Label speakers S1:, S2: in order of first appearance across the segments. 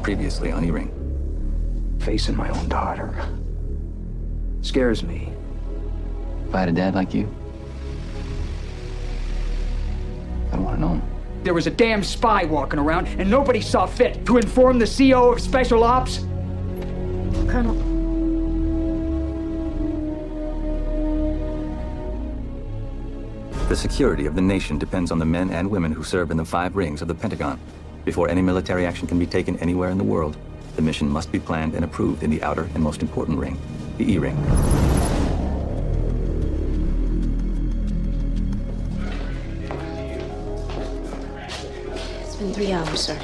S1: Previously on E-Ring.
S2: Facing my own daughter scares me.
S1: If I had a dad like you, I don't want to know him.
S3: There was a damn spy walking around, and nobody saw fit to inform the CO of Special Ops.
S4: Colonel.
S1: The security of the nation depends on the men and women who serve in the 5 rings of the Pentagon. Before any military action can be taken anywhere in the world, the mission must be planned and approved in the outer and most important ring, the E-Ring.
S4: It's been 3 hours, sir.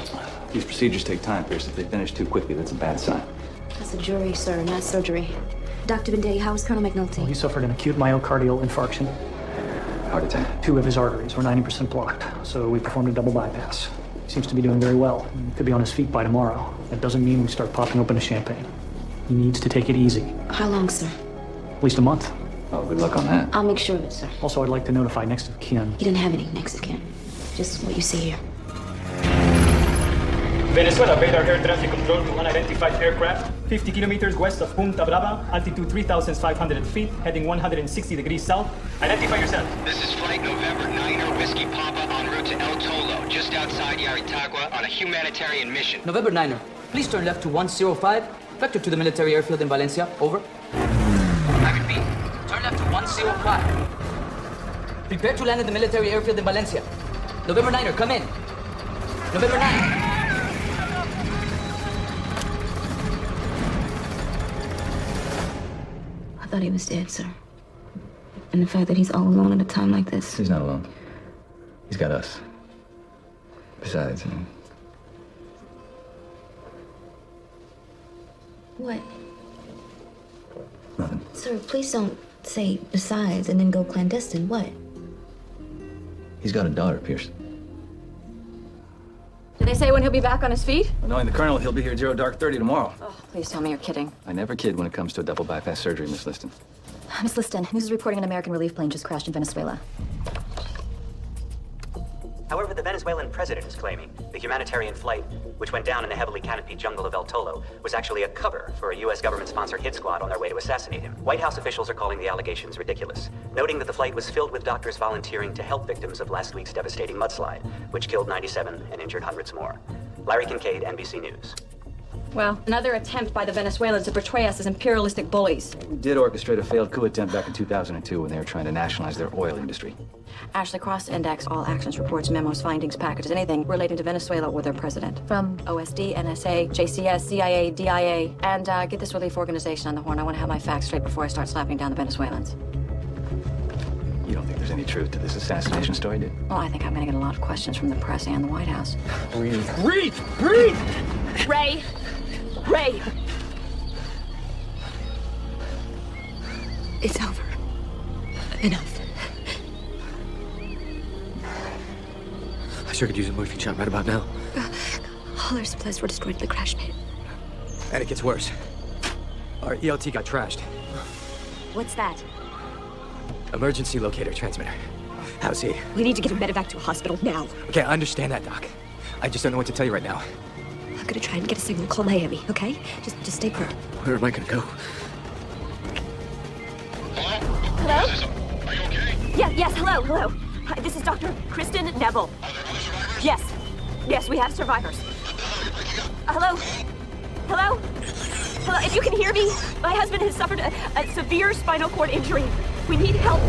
S1: These procedures take time, Pierce. If they finish too quickly, that's a bad sign.
S4: That's a jury, sir, not surgery. Dr. Vendetti, how is Colonel McNulty?
S5: Well, he suffered an acute myocardial infarction.
S1: Heart attack.
S5: 2 of his arteries were 90% blocked, so we performed a double bypass. He seems to be doing very well. He could be on his feet by tomorrow. That doesn't mean we start popping open a champagne. He needs to take it easy.
S4: How long, sir?
S5: At least a month.
S1: Oh, good luck on that.
S4: I'll make sure of it, sir.
S5: Also, I'd like to notify next of kin.
S4: He didn't have any next of kin. Just what you see here.
S6: Venezuela, radar air traffic control to unidentified aircraft, 50 kilometers west of Punta Brava, altitude 3,500 feet, heading 160 degrees south. Identify yourself.
S7: This is Flight November 9er Whiskey Papa en route to El Tolo, just outside Yaritagua, on a humanitarian mission.
S8: November 9er, please turn left to 105, vector to the military airfield in Valencia, over. I repeat, turn left to 105. Prepare to land at the military airfield in Valencia. November 9er, come in. November 9.
S4: I thought he was dead, sir. And the fact that he's all alone at a time like this.
S1: He's not alone. He's got us. Besides,
S4: What?
S1: nothing.
S4: Sir, please don't say besides and then go clandestine. What?
S1: He's got a daughter, Pierce.
S9: Did they say when he'll be back on his feet?
S1: Knowing the Colonel, he'll be here 0 dark 30 tomorrow.
S9: Oh, please tell me you're kidding.
S1: I never kid when it comes to a double bypass surgery, Miss Liston.
S9: Miss Liston, news is reporting an American relief plane just crashed in Venezuela.
S10: However, the Venezuelan president is claiming the humanitarian flight, which went down in the heavily canopied jungle of El Tolo, was actually a cover for a U.S. government-sponsored hit squad on their way to assassinate him. White House officials are calling the allegations ridiculous, noting that the flight was filled with doctors volunteering to help victims of last week's devastating mudslide, which killed 97 and injured hundreds more. Larry Kincaid, NBC News.
S9: Well, another attempt by the Venezuelans to portray us as imperialistic bullies.
S1: We did orchestrate a failed coup attempt back in 2002 when they were trying to nationalize their oil industry.
S9: Ashley cross-index all actions, reports, memos, findings, packages, anything relating to Venezuela or their president. From OSD, NSA, JCS, CIA, DIA, and get this relief organization on the horn. I want to have my facts straight before I start slapping down the Venezuelans.
S1: You don't think there's any truth to this assassination story, do you?
S9: Well, I think I'm going to get a lot of questions from the press and the White House.
S1: Breathe.
S6: Breathe! Breathe!
S9: Ray! Ray!
S4: It's over. Enough.
S2: I sure could use a morphine shot right about now.
S4: All our supplies were destroyed in the crash pit.
S2: And it gets worse. Our ELT got trashed.
S9: What's that?
S2: Emergency locator transmitter. How's he?
S4: We need to get him medevac to a hospital now.
S2: Okay, I understand that, Doc. I just don't know what to tell you right now.
S4: I'm gonna try and get a signal. Call Miami, okay? Just stay put.
S2: Where am I gonna go?
S9: Hello?
S7: Are you okay?
S9: Yes, hello. Hi, this is Dr. Kristen Neville. Yes, we have survivors. Hello? Hello? If you can hear me, my husband has suffered a severe spinal cord injury. We need help.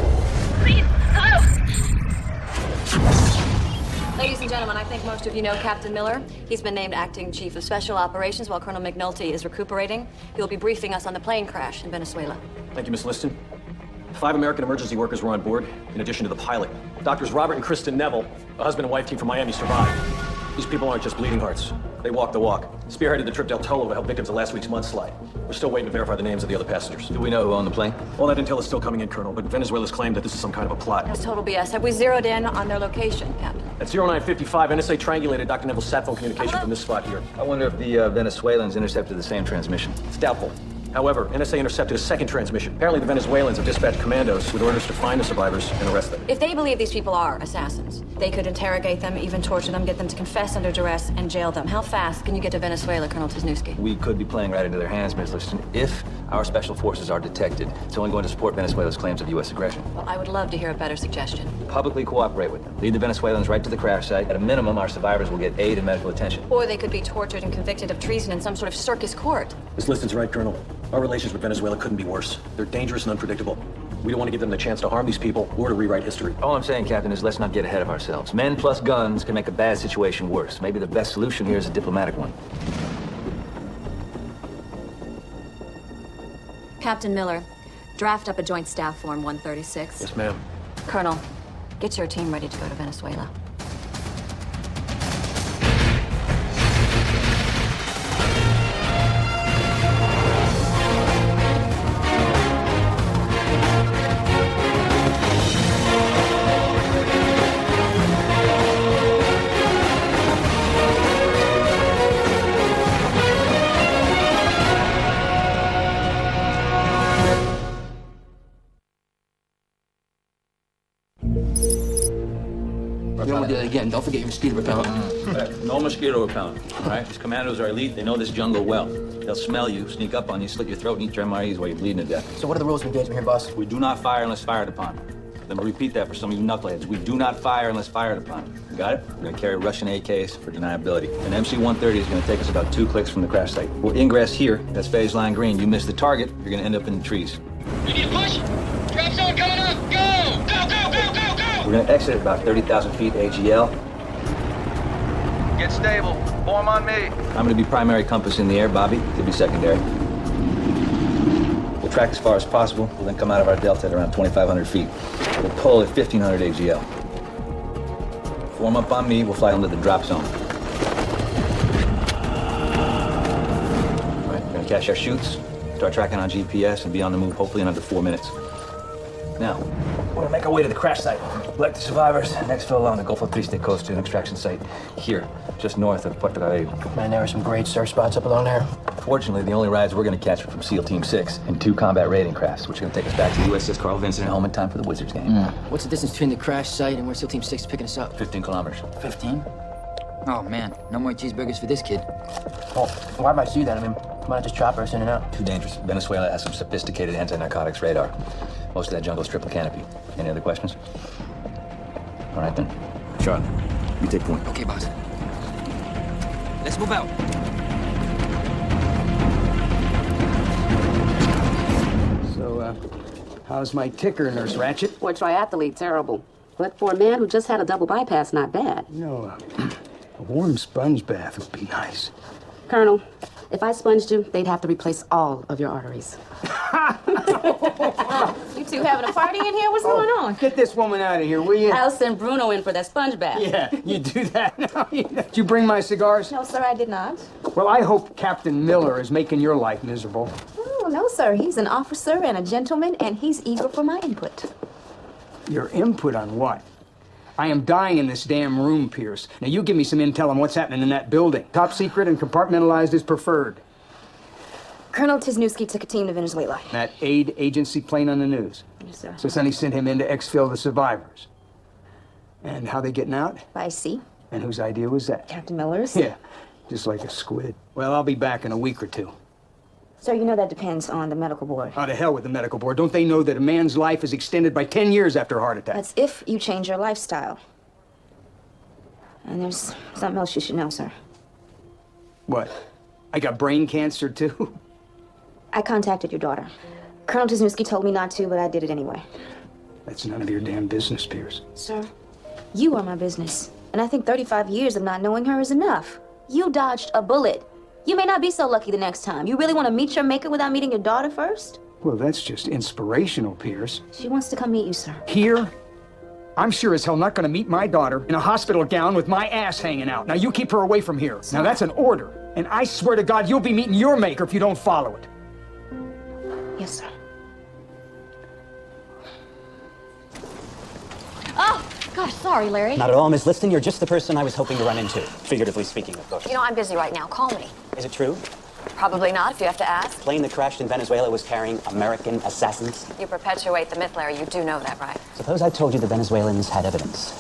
S9: Please, hello? Ladies and gentlemen, I think most of you know Captain Miller. He's been named Acting Chief of Special Operations while Colonel McNulty is recuperating. He'll be briefing us on the plane crash in Venezuela.
S11: Thank you, Miss Liston. 5 American emergency workers were on board, in addition to the pilot. Doctors Robert and Kristen Neville, a husband and wife team from Miami, survived. These people aren't just bleeding hearts. They walked the walk. Spearheaded the trip to El Tolo to help victims of last week's mudslide. We're still waiting to verify the names of the other passengers.
S1: Do we know who owned the plane?
S11: All that intel is still coming in, Colonel, but Venezuela's claimed that this is some kind of a plot.
S9: That's total BS. Have we zeroed in on their location, Captain?
S11: At 0955, NSA triangulated Dr. Neville's sat phone communication from this spot here.
S1: I wonder if the Venezuelans intercepted the same transmission.
S11: It's doubtful. However, NSA intercepted a second transmission. Apparently the Venezuelans have dispatched commandos with orders to find the survivors and arrest them.
S9: If they believe these people are assassins,
S12: They could interrogate them, even torture them, get them to confess under duress, and jail them. How fast can you get to Venezuela, Colonel Wisniewski?
S1: We could be playing right into their hands, Ms. Liston, if our special forces are detected. It's only going to support Venezuela's claims of U.S. aggression.
S12: Well, I would love to hear a better suggestion.
S1: Publicly cooperate with them. Lead the Venezuelans right to the crash site. At a minimum, our survivors will get aid and medical attention.
S12: Or they could be tortured and convicted of treason in some sort of circus court.
S11: Ms. Liston's right, Colonel. Our relations with Venezuela couldn't be worse. They're dangerous and unpredictable. We don't want to give them the chance to harm these people or to rewrite history.
S1: All I'm saying, Captain, is let's not get ahead of ourselves. Men plus guns can make a bad situation worse. Maybe the best solution here is a diplomatic one.
S12: Captain Miller, draft up a joint staff form 136.
S11: Yes, ma'am.
S12: Colonel, get your team ready to go to Venezuela.
S8: We'll do it again. Don't forget your mosquito repellent.
S1: No mosquito repellent, all right? These commandos are elite. They know this jungle well. They'll smell you, sneak up on you, slit your throat, and eat your MREs while you're bleeding to death.
S8: So what are the rules of engagement here, boss?
S1: We do not fire unless fired upon. Let me repeat that for some of you knuckleheads. We do not fire unless fired upon. You got it? We're gonna carry Russian AKs for deniability. An MC-130 is gonna take us about 2 clicks from the crash site. We'll ingress here. That's phase line green. You miss the target, you're gonna end up in the trees.
S7: You need a push? Drop zone coming up! Go! Go, go, go, go, go!
S1: We're gonna exit at about 30,000 feet AGL.
S13: Get stable. Form on me.
S1: I'm gonna be primary compass in the air, Bobby. You'll be secondary. We'll track as far as possible. We'll then come out of our delta at around 2,500 feet. We'll pull at 1,500 AGL. Form up on me. We'll fly under the drop zone. All right, we're gonna cache our chutes, start tracking on GPS, and be on the move hopefully in under 4 minutes. Now, we're gonna make our way to the crash site. Collect the survivors, next fill along the Golfo Triste coast to an extraction site here, just north of Puerto Cabello.
S8: Man, there are some great surf spots up along there.
S1: Fortunately, the only rides we're gonna catch are from SEAL Team 6 and 2 combat raiding crafts, which are gonna take us back to USS Carl Vinson home in time for the Wizards game.
S8: What's the distance between the crash site and where SEAL Team 6 is picking us up?
S1: 15 kilometers.
S8: 15? Oh, man. No more cheeseburgers for this kid. Well, why would I see that? I mean, why not just chopper us in and out?
S1: Too dangerous. Venezuela has some sophisticated anti-narcotics radar. Most of that jungle is triple canopy. Any other questions? All right, then. Charlie, you take point.
S8: Okay, boss. Let's move out.
S14: So, how's my ticker, Nurse Ratchet?
S15: For a triathlete, terrible. But for a man who just had a double bypass, not bad.
S14: You know, a warm sponge bath would be nice.
S15: Colonel, if I sponged you, they'd have to replace all of your arteries. You two having a party in here? What's going on?
S14: Get this woman out of here, will you?
S15: I'll send Bruno in for that sponge bath.
S14: Yeah, you do that now. Did you bring my cigars?
S15: No, sir, I did not.
S14: Well, I hope Captain Miller is making your life miserable.
S15: Oh, no, sir. He's an officer and a gentleman, and he's eager for my input.
S14: Your input on what? I am dying in this damn room, Pierce. Now, you give me some intel on what's happening in that building. Top secret and compartmentalized is preferred.
S4: Colonel Wisniewski took a team to Venezuela.
S14: That aid agency plane on the news.
S4: Yes, sir.
S14: So Sonny sent him in to exfil the survivors. And how they getting out?
S4: By sea.
S14: And whose idea was that?
S4: Captain Miller's.
S14: Yeah, just like a squid. Well, I'll be back in a week or 2.
S4: Sir, you know that depends on the medical board.
S14: Oh, to hell with the medical board. Don't they know that a man's life is extended by 10 years after a heart attack?
S4: That's if you change your lifestyle. And there's something else you should know, sir.
S14: What? I got brain cancer, too?
S4: I contacted your daughter. Colonel Wisniewski told me not to, but I did it anyway.
S14: That's none of your damn business, Pierce.
S4: Sir, you are my business. And I think 35 years of not knowing her is enough. You dodged a bullet. You may not be so lucky the next time. You really want to meet your maker without meeting your daughter first?
S14: Well, that's just inspirational, Pierce.
S4: She wants to come meet you, sir.
S14: Here? I'm sure as hell not going to meet my daughter in a hospital gown with my ass hanging out. Now, you keep her away from here. Now, that's an order. And I swear to God, you'll be meeting your maker if you don't follow it.
S4: Yes, sir.
S9: Oh, gosh, sorry, Larry.
S10: Not at all, Miss Liston. You're just the person I was hoping to run into. Figuratively speaking, of course.
S9: You know, I'm busy right now. Call me.
S10: Is it true?
S9: Probably not, if you have to ask.
S10: The plane that crashed in Venezuela was carrying American assassins?
S9: You perpetuate the myth, Larry. You do know that, right?
S10: Suppose I told you the Venezuelans had evidence.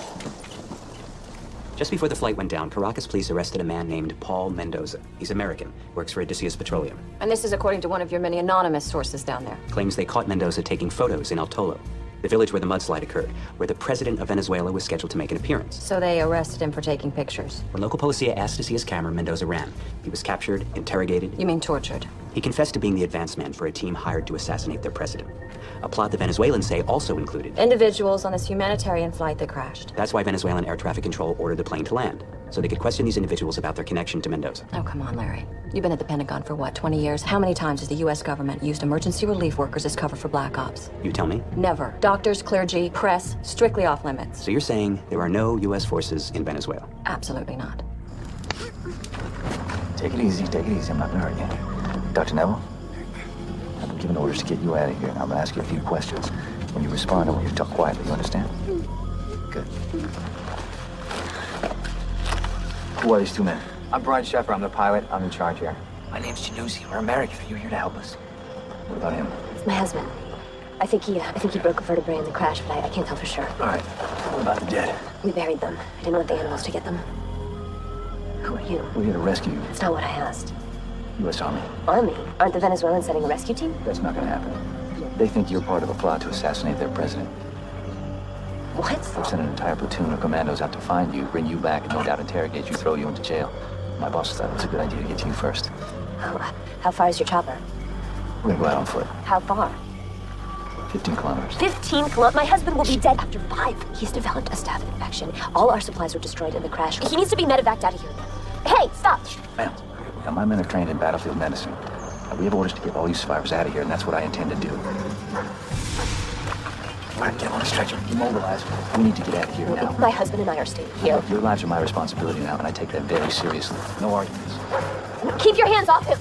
S10: Just before the flight went down, Caracas police arrested a man named Paul Mendoza. He's American, works for Odysseus Petroleum.
S12: And this is according to one of your many anonymous sources down there.
S10: Claims they caught Mendoza taking photos in El Tolo, the village where the mudslide occurred, where the president of Venezuela was scheduled to make an appearance.
S12: So they arrested him for taking pictures.
S10: When local policia asked to see his camera, Mendoza ran. He was captured, interrogated.
S12: You mean tortured?
S10: He confessed to being the advance man for a team hired to assassinate their president. A plot the Venezuelans say also included
S12: individuals on this humanitarian flight that crashed.
S10: That's why Venezuelan air traffic control ordered the plane to land, so they could question these individuals about their connection to Mendoza.
S12: Oh, come on, Larry. You've been at the Pentagon for what, 20 years? How many times has the U.S. government used emergency relief workers as cover for black ops?
S10: You tell me?
S12: Never. Doctors, clergy, press, strictly off limits.
S10: So you're saying there are no U.S. forces in Venezuela?
S12: Absolutely not.
S1: Take it easy, I'm not gonna hurt you. Dr. Neville? I've been given orders to get you out of here. I'm gonna ask you a few questions. When you respond, I want you to talk quietly, you understand? Good. Who are these two men?
S16: I'm Brian Sheffer. I'm the pilot. I'm in charge here.
S1: My name's Januzzi. We're American. Are you here to help us? What about him?
S9: It's my husband. I think he broke a vertebrae in the crash, but I can't tell for sure.
S1: All right. What about the dead?
S9: We buried them. I didn't want the animals to get them. Who are you?
S1: We're here to rescue you.
S9: It's not what I asked.
S1: U.S. Army.
S9: Army? Aren't the Venezuelans sending a rescue team?
S1: That's not gonna happen. They think you're part of a plot to assassinate their president.
S9: What?
S1: They'll send an entire platoon of commandos out to find you, bring you back, and no doubt interrogate you, throw you into jail. My boss thought it was a good idea to get to you first.
S9: How far is your chopper?
S1: We're gonna go out on foot.
S9: How far?
S1: 15 kilometers.
S9: 15 kilometers? My husband will be dead after 5. He's developed a staph infection. All our supplies were destroyed in the crash. He needs to be medevaced out of here. Hey, stop!
S1: Ma'am, now my men are trained in battlefield medicine. We have orders to get all you survivors out of here, and that's what I intend to do. All right, get him on a stretcher. Immobilize. We need to get out of here now.
S9: My husband and I are staying here.
S1: Look, your lives are my responsibility now, and I take that very seriously. No arguments.
S9: Keep your hands off him.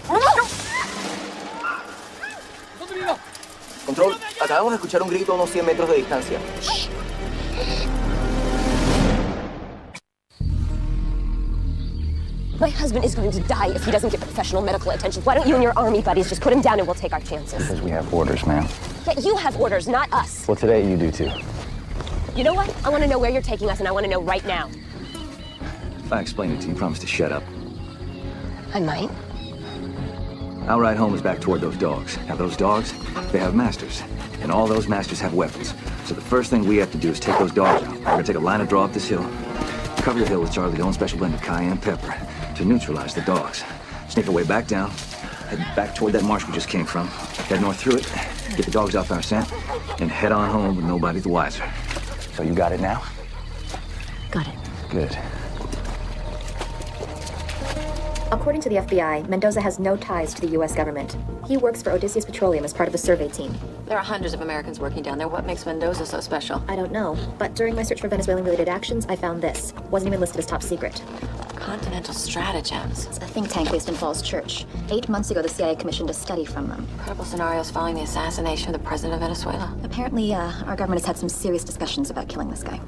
S16: Control, acabamos de escuchar un grito a unos 100 metros de distancia.
S9: My husband is going to die if he doesn't get professional medical attention. Why don't you and your army buddies just put him down and we'll take our chances?
S1: Because we have orders, ma'am.
S9: Yeah, you have orders, not us.
S1: Well, today you do too.
S9: You know what? I want to know where you're taking us, and I want to know right now.
S1: If I explain it to you, promise to shut up.
S9: I might.
S1: Our ride home is back toward those dogs. Now, those dogs, they have masters. And all those masters have weapons. So the first thing we have to do is take those dogs out. We're gonna take a line of draw up this hill. Cover the hill with Charlie's own special blend of cayenne pepper to neutralize the dogs. Sneak our way back down, head back toward that marsh we just came from, head north through it, get the dogs off our scent, and head on home with nobody the wiser. So you got it now?
S9: Got it.
S1: Good.
S17: According to the FBI, Mendoza has no ties to the U.S. government. He works for Odysseus Petroleum as part of a survey team.
S12: There are hundreds of Americans working down there. What makes Mendoza so special?
S17: I don't know, but during my search for Venezuelan-related actions, I found this. Wasn't even listed as top secret.
S12: Continental Stratagems.
S17: It's a think tank based in Falls Church. 8 months ago, the CIA commissioned a study from them.
S12: Incredible scenarios following the assassination of the president of Venezuela.
S17: Apparently, our government has had some serious discussions about killing this guy.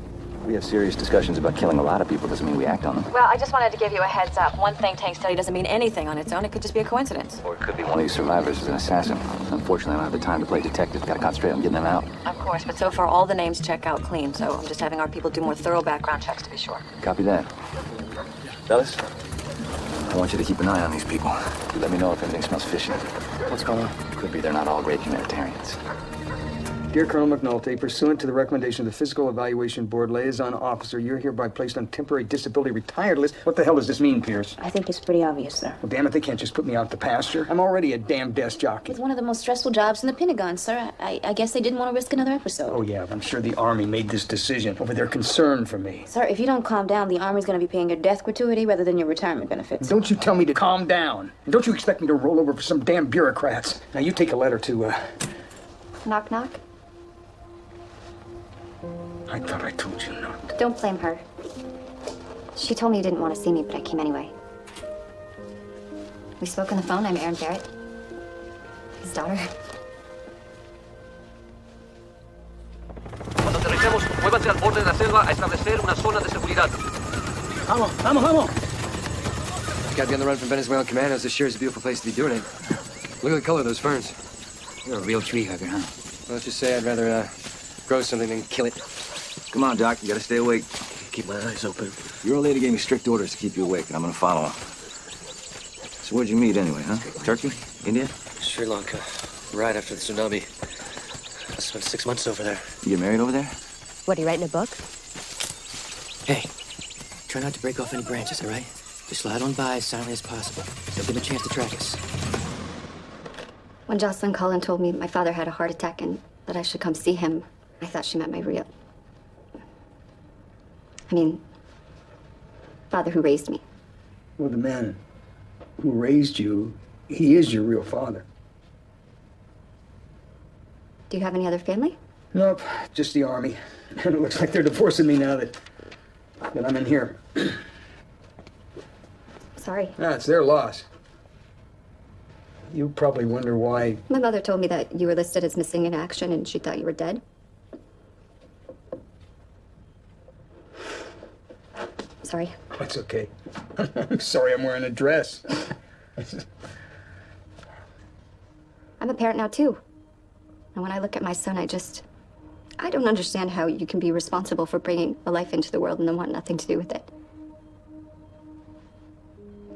S1: We have serious discussions about killing a lot of people. Doesn't mean we act on them.
S12: Well, I just wanted to give you a heads up. One think tank study doesn't mean anything on its own. It could just be a coincidence.
S1: Or it could be one of these survivors is an assassin. Unfortunately, I don't have the time to play detective. Got to concentrate on getting them out.
S12: Of course, but so far all the names check out clean, so I'm just having our people do more thorough background checks to be sure.
S1: Copy that. Fellas, I want you to keep an eye on these people. Let me know if anything smells fishy.
S2: What's going on?
S1: Could be they're not all great humanitarians.
S14: Dear Colonel McNulty, pursuant to the recommendation of the Physical Evaluation Board Liaison Officer, you're hereby placed on temporary disability retired list. What the hell does this mean, Pierce?
S4: I think it's pretty obvious, sir.
S14: Well, damn it, they can't just put me out to pasture. I'm already a damn desk jockey.
S4: It's one of the most stressful jobs in the Pentagon, sir. I guess they didn't want to risk another episode.
S14: Oh, yeah, I'm sure the Army made this decision over their concern for me.
S4: Sir, if you don't calm down, the Army's going to be paying your death gratuity rather than your retirement benefits.
S14: Don't you tell me to calm down. And don't you expect me to roll over for some damn bureaucrats. Now, you take a letter to,
S17: Knock, knock.
S14: I thought I told you not.
S17: Don't blame her. She told me you didn't want to see me, but I came anyway. We spoke on the phone. I'm Aaron Barrett. His daughter.
S18: Cuando aterricemos, muévanse al borde de la selva a establecer una zona de seguridad.
S2: Vamos, vamos, vamos! You gotta be on the run from Venezuelan commandos. This sure is a beautiful place to be doing it. Look at the color of those ferns.
S3: You're a real tree hugger, huh?
S2: Well, let's just say I'd rather, grow something than kill it.
S1: Come on, Doc. You gotta stay awake.
S2: Keep my eyes open.
S1: Your old lady gave me strict orders to keep you awake, and I'm gonna follow her. So where'd you meet anyway, huh? Turkey? India?
S2: Sri Lanka. Right after the tsunami. I spent 6 months over there.
S1: You get married over there?
S17: What, are you writing a book?
S2: Hey, try not to break off any branches, all right? Just slide on by as silently as possible. Don't give him a chance to track us.
S17: When Jocelyn called and told me my father had a heart attack and that I should come see him, I thought she meant my father who raised me.
S14: Well, the man who raised you, he is your real father.
S17: Do you have any other family?
S14: Nope, just the Army. And it looks like they're divorcing me now that I'm in here.
S17: Sorry.
S14: No, it's their loss. You probably wonder why.
S17: My mother told me that you were listed as missing in action and she thought you were dead. Sorry.
S14: That's okay. I'm sorry I'm wearing a dress.
S17: I'm a parent now, too. And when I look at my son, I don't understand how you can be responsible for bringing a life into the world and then want nothing to do with it.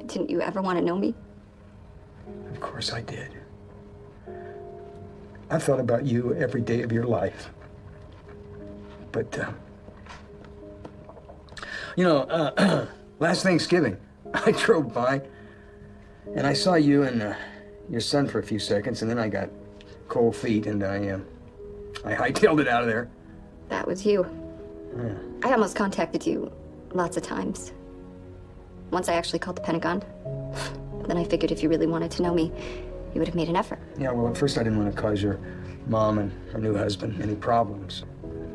S17: Didn't you ever want to know me?
S14: Of course I did. I thought about you every day of your life. But, last Thanksgiving, I drove by and I saw you and your son for a few seconds, and then I got cold feet and I hightailed it out of there.
S17: That was you.
S14: Yeah.
S17: I almost contacted you lots of times. Once I actually called the Pentagon. Then I figured if you really wanted to know me, you would have made an effort.
S14: Yeah, well, at first I didn't want to cause your mom and her new husband any problems.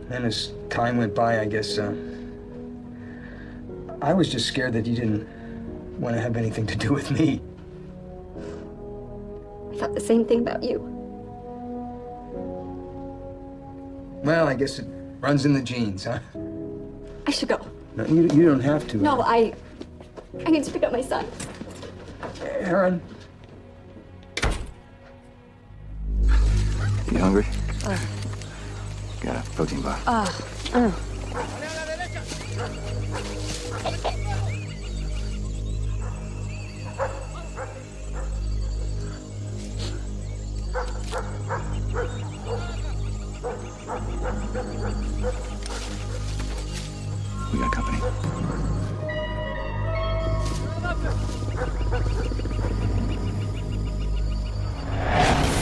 S14: Then as time went by, I guess, I was just scared that you didn't want to have anything to do with me.
S17: I thought the same thing about you.
S14: Well, I guess it runs in the genes, huh?
S17: I should go.
S14: No, you don't have to.
S17: No, I need to pick up my son.
S14: Aaron.
S1: You hungry? Got a protein bar. We got company.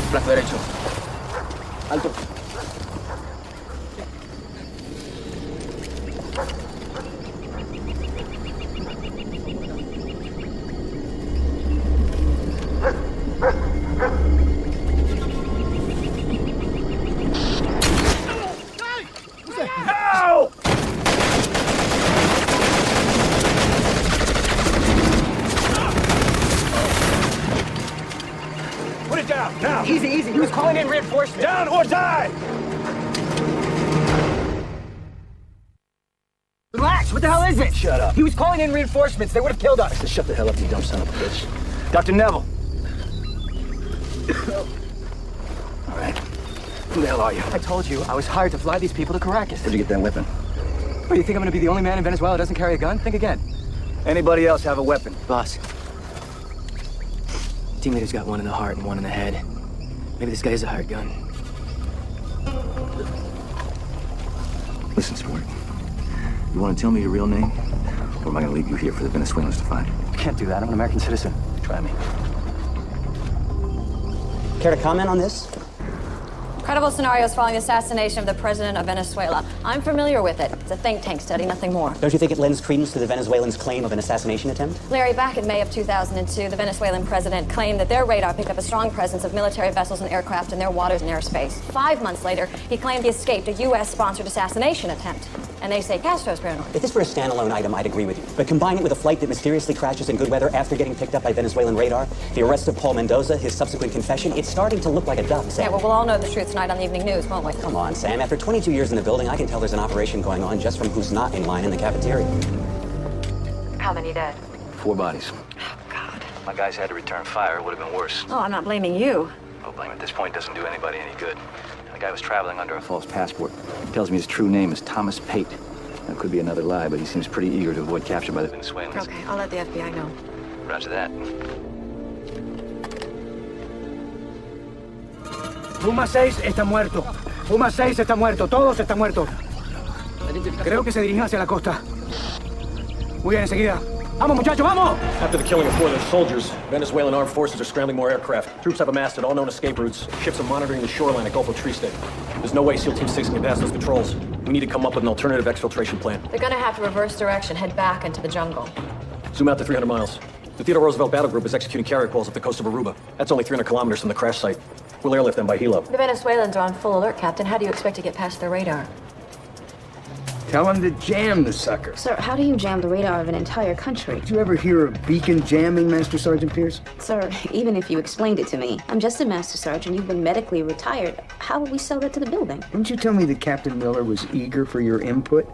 S2: Flanco derecho. Alto.
S14: No! Put it down, now!
S3: Easy, easy. He was calling in reinforcements.
S14: Down or die!
S3: Relax. What the hell is it?
S14: Shut up.
S3: He was calling in reinforcements. They would have killed us.
S14: Just shut the hell up, you dumb son of a bitch. Dr. Neville. All right. Who the hell are you?
S3: I told you, I was hired to fly these people to Caracas.
S1: Where'd you get that weapon?
S3: What, you think I'm gonna be the only man in Venezuela who doesn't carry a gun? Think again.
S14: Anybody else have a weapon?
S2: Boss. Team leader's got one in the heart and one in the head. Maybe this guy is a hired gun.
S1: Listen, sport. You want to tell me your real name? Or am I going to leave you here for the Venezuelans to find?
S3: I can't do that. I'm an American citizen.
S1: Try me.
S10: Care to comment on this?
S12: Credible scenarios following the assassination of the president of Venezuela. I'm familiar with it. It's a think tank study, nothing more.
S10: Don't you think it lends credence to the Venezuelans' claim of an assassination attempt?
S12: Larry, back in May of 2002, the Venezuelan president claimed that their radar picked up a strong presence of military vessels and aircraft in their waters and airspace. 5 months later, he claimed he escaped a U.S.-sponsored assassination attempt. And they say Castro's paranoid.
S10: If this were a standalone item, I'd agree with you. But combine it with a flight that mysteriously crashes in good weather after getting picked up by Venezuelan radar, the arrest of Paul Mendoza, his subsequent confession, it's starting to look like a duck, Sam.
S12: Yeah, well, we'll all know the truth tonight on the evening news, won't we?
S10: Come on, Sam. After 22 years in the building, I can tell there's an operation going on just from who's not in line in the cafeteria.
S12: How many dead?
S1: 4 bodies.
S12: Oh, God.
S1: My guys had to return fire. It would have been worse.
S12: Oh, I'm not blaming you.
S1: No blame at this point doesn't do anybody any good. The guy was traveling under a false passport. He tells me his true name is Thomas Pate. That could be another lie, but he seems pretty eager to avoid capture by the Venezuelans.
S12: Okay, I'll let the FBI know.
S1: Roger that.
S3: Puma 6 está muerto. Puma 6 está muerto. Todos están muertos. Creo que se dirigen hacia la costa. Muy bien, enseguida. ¡Vamos, muchachos, vamos!
S11: After the killing of 4 of their soldiers, Venezuelan armed forces are scrambling more aircraft. Troops have amassed at all known escape routes. Ships are monitoring the shoreline at Gulf of Triste. There's no way SEAL Team 6 can get past those patrols. We need to come up with an alternative exfiltration plan.
S12: They're gonna have to reverse direction, head back into the jungle.
S11: Zoom out to 300 miles. The Theodore Roosevelt Battle Group is executing carrier calls up the coast of Aruba. That's only 300 kilometers from the crash site. We'll airlift them by helo.
S12: The Venezuelans are on full alert, Captain. How do you expect to get past their radar?
S14: Tell them to jam the sucker.
S15: Sir, how do you jam the radar of an entire country?
S14: Did you ever hear of beacon jamming, Master Sergeant Pierce?
S15: Sir, even if you explained it to me, I'm just a Master Sergeant. You've been medically retired. How would we sell that to the building?
S14: Didn't you tell me that Captain Miller was eager for your input?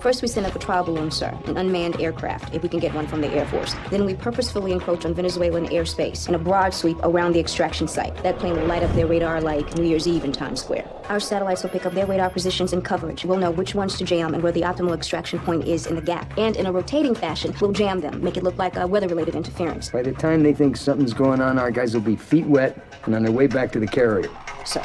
S15: First, we send up a trial balloon, sir, an unmanned aircraft, if we can get one from the Air Force. Then we purposefully encroach on Venezuelan airspace in a broad sweep around the extraction site. That plane will light up their radar like New Year's Eve in Times Square. Our satellites will pick up their radar positions and coverage. We'll know which ones to jam and where the optimal extraction point is in the gap. And in a rotating fashion, we'll jam them, make it look like a weather-related interference.
S14: By the time they think something's going on, our guys will be feet wet and on their way back to the carrier.
S15: Sir.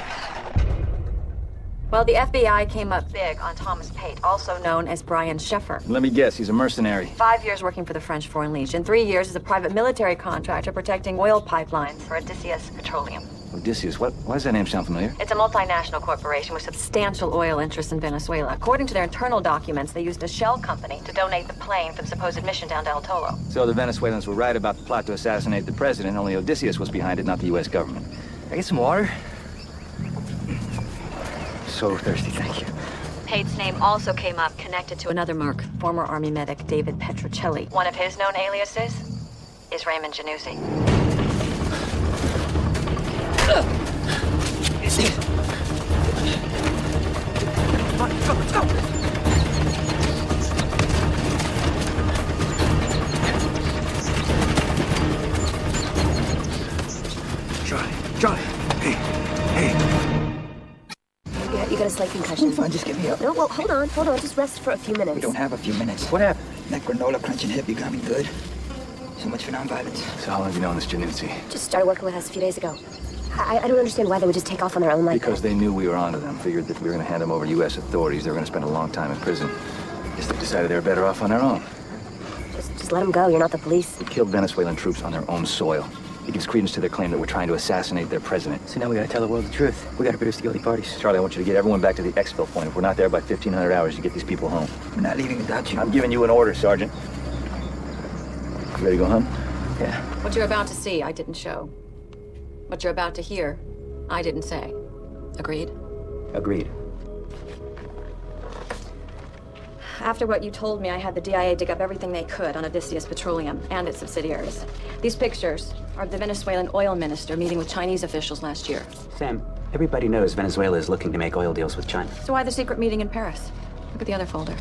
S12: Well, the FBI came up big on Thomas Pate, also known as Brian Sheffer.
S1: Let me guess, he's a mercenary.
S12: 5 years working for the French Foreign Legion, 3 years as a private military contractor protecting oil pipelines for Odysseus Petroleum.
S1: Odysseus, why does that name sound familiar?
S12: It's a multinational corporation with substantial oil interests in Venezuela. According to their internal documents, they used a shell company to donate the plane for the supposed mission down to El Tolo.
S1: So the Venezuelans were right about the plot to assassinate the president, only Odysseus was behind it, not the U.S. government. Can I get some water? So thirsty, thank you.
S12: Pate's name also came up connected to another merc, former Army medic David Petrocelli. One of his known aliases is Raymond Januzzi.
S3: Let's go! Charlie, hey.
S19: You got a slight concussion.
S20: I'm fine, just get me up.
S19: No, well, hold on. Just rest for a few minutes.
S20: We don't have a few minutes.
S3: What happened?
S20: That granola crunching hip, you got me good. So much for nonviolence.
S1: So how long have you known this Januzzi?
S19: Just started working with us a few days ago. I don't understand why they would just take off on their own like
S1: Because
S19: that.
S1: they knew we were onto them. Figured that we were going to hand them over to U.S. authorities. They were going to spend a long time in prison. Guess they decided they were better off on their own.
S19: Just let them go. You're not the police.
S1: We killed Venezuelan troops on their own soil. It gives credence to their claim that we're trying to assassinate their president.
S20: So now we gotta tell the world the truth. We gotta produce the guilty parties.
S1: Charlie, I want you to get everyone back to the exfil point. If we're not there by 1500 hours, you get these people home.
S20: We're not leaving without you.
S1: I'm giving you an order, Sergeant. You ready to go home?
S20: Yeah.
S12: What you're about to see, I didn't show. What you're about to hear, I didn't say. Agreed?
S20: Agreed.
S12: After what you told me, I had the DIA dig up everything they could on Odysseus Petroleum and its subsidiaries. These pictures are of the Venezuelan oil minister meeting with Chinese officials last year.
S21: Sam, everybody knows Venezuela is looking to make oil deals with China.
S12: So why the secret meeting in Paris? Look at the other folder.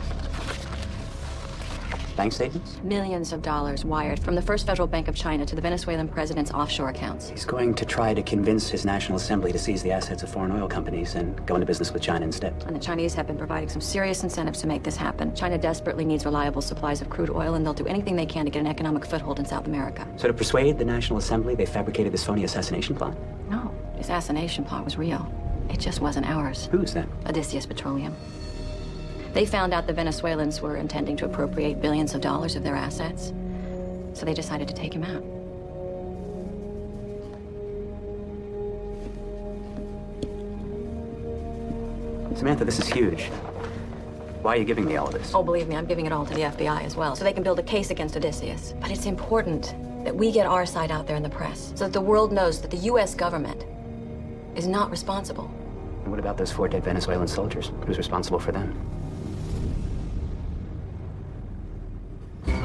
S21: Bank statements?
S12: Millions of dollars wired from the First Federal Bank of China to the Venezuelan president's offshore accounts.
S21: He's going to try to convince his National Assembly to seize the assets of foreign oil companies and go into business with China instead.
S12: And the Chinese have been providing some serious incentives to make this happen. China desperately needs reliable supplies of crude oil, and they'll do anything they can to get an economic foothold in South America.
S21: So to persuade the National Assembly, they fabricated this phony assassination plot?
S12: No, the assassination plot was real. It just wasn't ours.
S21: Whose then?
S12: Odysseus Petroleum. They found out the Venezuelans were intending to appropriate billions of dollars of their assets, so they decided to take him out.
S21: Samantha, this is huge. Why are you giving me all of this?
S12: Oh, believe me, I'm giving it all to the FBI as well, so they can build a case against Odysseus. But it's important that we get our side out there in the press, so that the world knows that the U.S. government is not responsible.
S21: And what about those 4 dead Venezuelan soldiers? Who's responsible for them?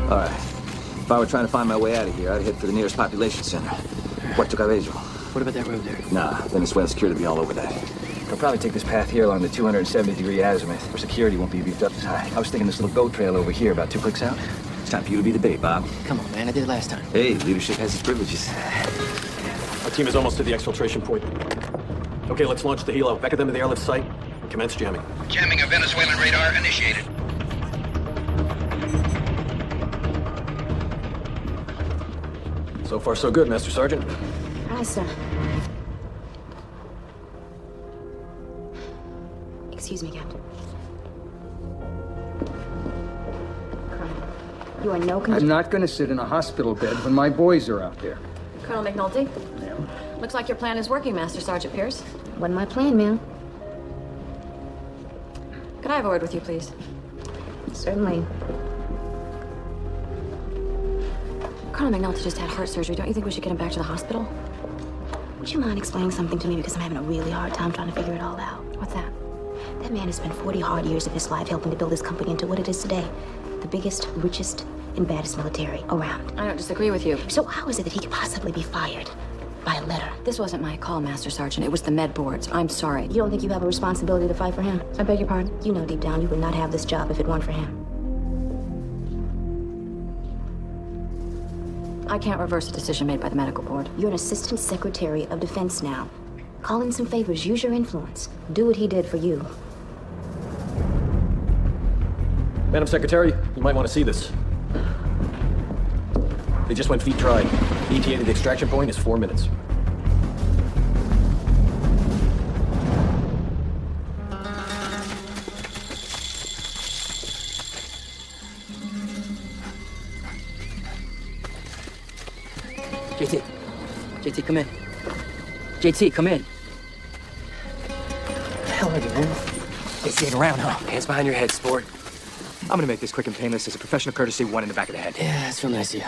S1: All right. If I were trying to find my way out of here, I'd head for the nearest population center. Puerto Cabello.
S20: What about that road there?
S1: Nah, Venezuelan security will be all over that. They'll probably take this path here along the 270-degree azimuth, where security won't be beefed up as high. I was thinking this little goat trail over here, about 2 clicks out. It's time for you to be the bait, Bob.
S20: Come on, man. I did it last time.
S1: Hey, leadership has its privileges.
S11: Our team is almost to the exfiltration point. Okay, let's launch the helo. Back at them to the airlift site. Commence jamming.
S7: Jamming of Venezuelan radar initiated.
S11: So far, so good, Master Sergeant.
S15: Aye, sir. Excuse me, Captain. Colonel, you are no
S14: I'm not going to sit in a hospital bed when my boys are out there.
S12: Colonel McNulty? Looks like your plan is working, Master Sergeant Pierce.
S15: Wasn't my plan, ma'am.
S12: Could I have a word with you, please?
S15: Certainly.
S12: Colonel McNulty just had heart surgery. Don't you think we should get him back to the hospital?
S15: Would you mind explaining something to me? Because I'm having a really hard time trying to figure it all out.
S12: What's that?
S15: That man has spent 40 hard years of his life helping to build this company into what it is today. The biggest, richest, and baddest military around.
S12: I don't disagree with you.
S15: So how is it that he could possibly be fired by a letter?
S12: This wasn't my call, Master Sergeant. It was the med board's. I'm sorry.
S15: You don't think you have a responsibility to fight for him?
S12: I beg your pardon?
S15: You know deep down you would not have this job if it weren't for him.
S12: I can't reverse a decision made by the medical board.
S15: You're an assistant secretary of defense now. Call in some favors, use your influence. Do what he did for you.
S11: Madam Secretary, you might want to see this. They just went feet dry. ETA to the extraction point is 4 minutes.
S8: JT, come in. JT, come in.
S2: What the hell are you, man? It's getting around, huh? Hands behind your head, sport. I'm gonna make this quick and painless as a professional courtesy, one in the back of the head.
S8: Yeah, that's real nice of you.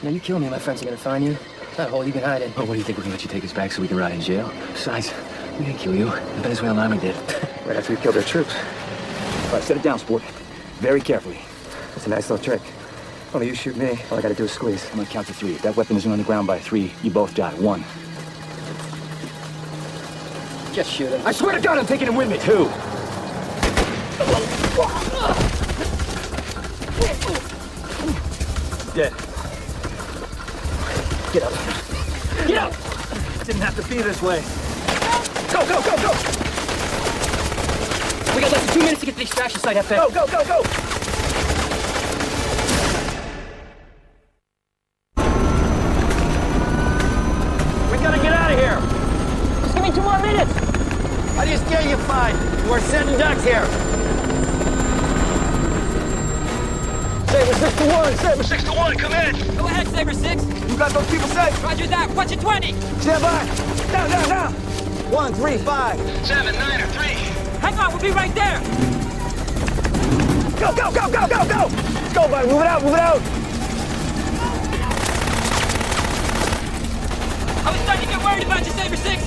S2: Now, you kill me, my friends are gonna find you. That hole you've been hiding.
S8: Oh, what do you think? We're gonna let you take us back so we can rot in jail? Besides, we didn't kill you. The Venezuelan army did.
S2: Right after we killed their troops.
S3: All right, set it down, sport. Very carefully.
S2: It's a nice little trick. Only you shoot me, all I gotta do is squeeze.
S3: I'm gonna count to 3. If that weapon isn't on the ground by 3, you both die. 1.
S2: Just shoot him.
S3: I swear to God, I'm taking him with me. 2. Dead. Get up. Get up! Didn't have to be this way. Go, go, go, go!
S8: We got less than 2 minutes to get to the extraction site, FA.
S3: Go, go, go, go! We gotta get out of here!
S8: Just give me 2 more minutes!
S3: How do you scare you 5? We're sitting ducks here. Saber 6 to 1, Saber 6 to 1, come in!
S8: Go ahead, Saber 6.
S3: You got those people safe?
S8: Roger that. Watch it 20.
S3: Stand by! Down, down, down! 1, 3, 5.
S7: 7, 9, or 3.
S8: Hang on, we'll be right there.
S3: Go, go, go, go, go, go! Let's go, buddy. Move it out, move it out!
S8: I was starting to get worried about you, Saber 6.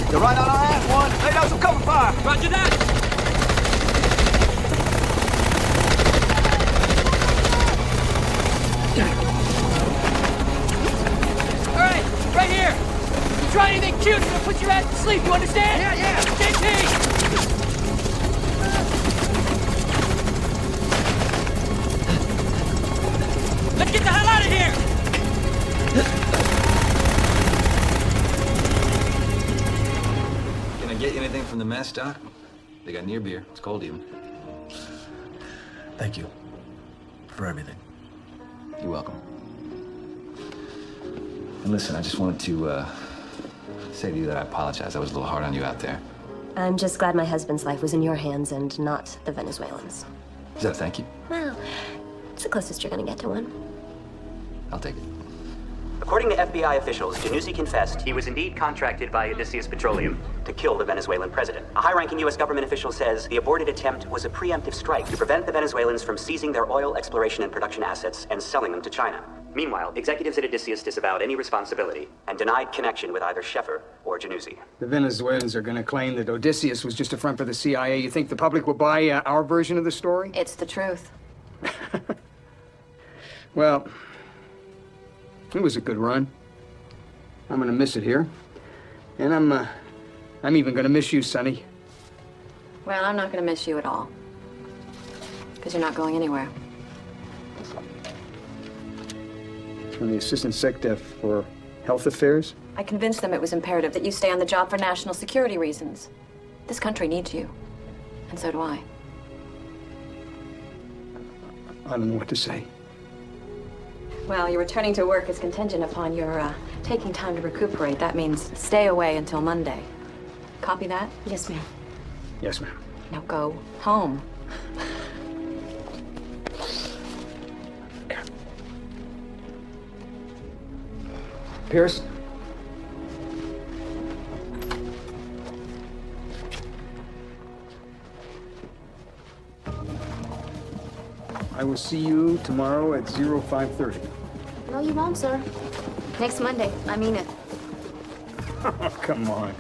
S3: You're right on our ass, 1. Lay down some cover fire.
S8: Roger that. All right, right here. You try anything cute, it's gonna put your ass to sleep. You understand?
S3: Yeah, yeah.
S8: JT. Let's get the hell out of here.
S1: Can I get you anything from the mess, Doc? They got near beer. It's cold even.
S5: Thank you for everything.
S1: You're welcome. And listen, I just wanted to say to you that I apologize. I was a little hard on you out there.
S19: I'm just glad my husband's life was in your hands and not the Venezuelans.
S1: Is that a thank you?
S19: Well, it's the closest you're gonna get to one.
S1: I'll take it.
S10: According to FBI officials, Januzzi confessed he was indeed contracted by Odysseus Petroleum to kill the Venezuelan president. A high-ranking U.S. government official says the aborted attempt was a preemptive strike to prevent the Venezuelans from seizing their oil exploration and production assets and selling them to China. Meanwhile, executives at Odysseus disavowed any responsibility and denied connection with either Sheffer or Januzzi.
S14: The Venezuelans are going to claim that Odysseus was just a front for the CIA. You think the public will buy our version of the story?
S12: It's the truth.
S14: Well, it was a good run. I'm going to miss it here. And I'm even going to miss you, Sonny.
S12: Well, I'm not going to miss you at all. Because you're not going anywhere.
S14: I'm the assistant sec-def for health affairs.
S12: I convinced them it was imperative that you stay on the job for national security reasons. This country needs you. And so do I.
S14: I don't know what to say.
S12: Well, your returning to work is contingent upon your taking time to recuperate. That means stay away until Monday. Copy that?
S15: Yes, ma'am.
S14: Yes, ma'am.
S12: Now go home.
S14: Pierce? I will see you tomorrow at 05:30.
S15: No, you won't, sir. Next Monday. I mean it.
S14: Oh, come on.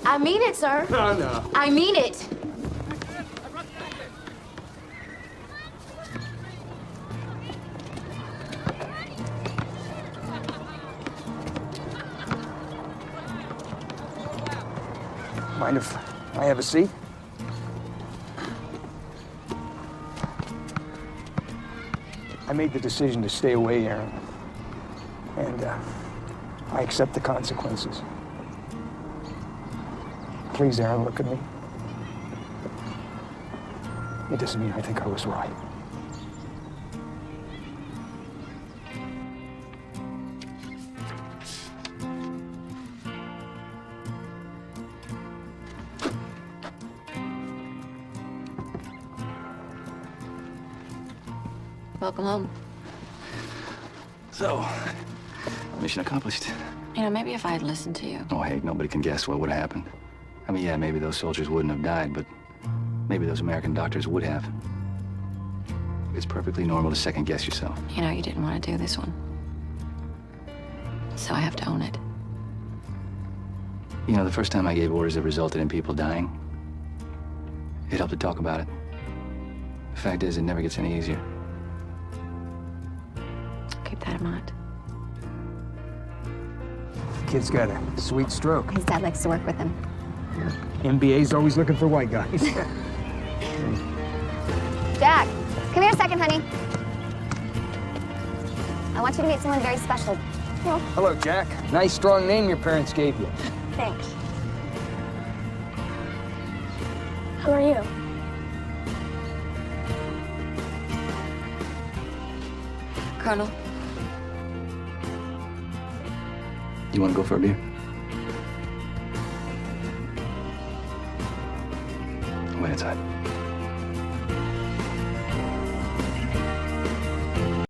S15: I mean it, sir.
S14: No, no.
S15: I mean it.
S14: Mind if I have a seat? I made the decision to stay away, Aaron. And I accept the consequences. Please, Aaron, look at me. It doesn't mean I think I was right.
S12: Welcome home.
S1: So, mission accomplished.
S12: You know, maybe if I had listened to you.
S1: Oh, hey, nobody can guess what would have happened. I mean, yeah, maybe those soldiers wouldn't have died, but maybe those American doctors would have. It's perfectly normal to second guess yourself.
S12: You know, you didn't want to do this one. So I have to own it.
S1: You know, the first time I gave orders that resulted in people dying, it helped to talk about it. The fact is, it never gets any easier.
S12: Keep that in mind.
S14: Kid's got a sweet stroke.
S17: His dad likes to work with him.
S14: MBA's always looking for white guys.
S17: Jack, come here a second, honey. I want you to meet someone very special.
S14: Hello, Jack. Nice, strong name your parents gave you.
S17: Thanks. Who are you?
S12: Colonel.
S1: You want to go for a beer? Wait inside.